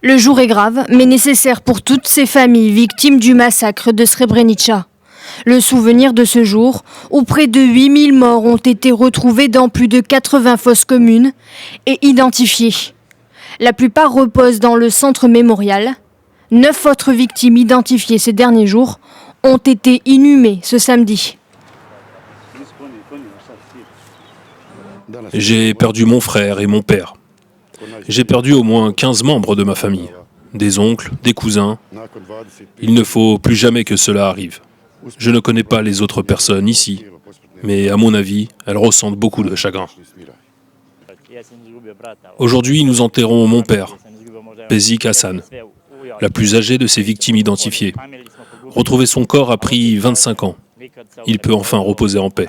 Le jour est grave, mais nécessaire pour toutes ces familles victimes du massacre de Srebrenica. Le souvenir de ce jour, où près de 8000 morts ont été retrouvés dans plus de 80 fosses communes et identifiés. La plupart reposent dans le centre mémorial. 9 autres victimes identifiées ces derniers jours ont été inhumées ce samedi. J'ai perdu mon frère et mon père. J'ai perdu au moins 15 membres de ma famille, des oncles, des cousins. Il ne faut plus jamais que cela arrive. Je ne connais pas les autres personnes ici, mais à mon avis, elles ressentent beaucoup de chagrin. Aujourd'hui, nous enterrons mon père, Pezik Hassan, la plus âgée de ces victimes identifiées. Retrouver son corps a pris 25 ans. Il peut enfin reposer en paix.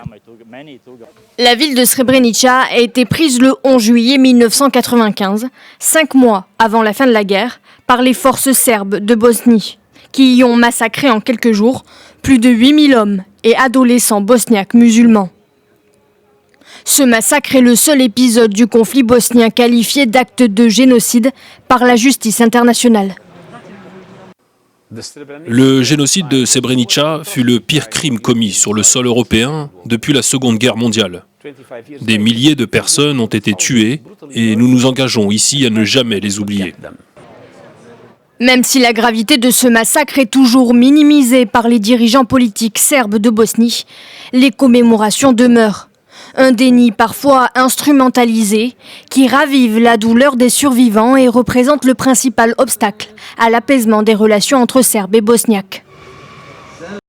La ville de Srebrenica a été prise le 11 juillet 1995, 5 mois avant la fin de la guerre, par les forces serbes de Bosnie, qui y ont massacré en quelques jours plus de 8000 hommes et adolescents bosniaques musulmans. Ce massacre est le seul épisode du conflit bosnien qualifié d'acte de génocide par la justice internationale. Le génocide de Srebrenica fut le pire crime commis sur le sol européen depuis la Seconde Guerre mondiale. Des milliers de personnes ont été tuées et nous nous engageons ici à ne jamais les oublier. Même si la gravité de ce massacre est toujours minimisée par les dirigeants politiques serbes de Bosnie, les commémorations demeurent. Un déni parfois instrumentalisé qui ravive la douleur des survivants et représente le principal obstacle à l'apaisement des relations entre Serbes et Bosniaques.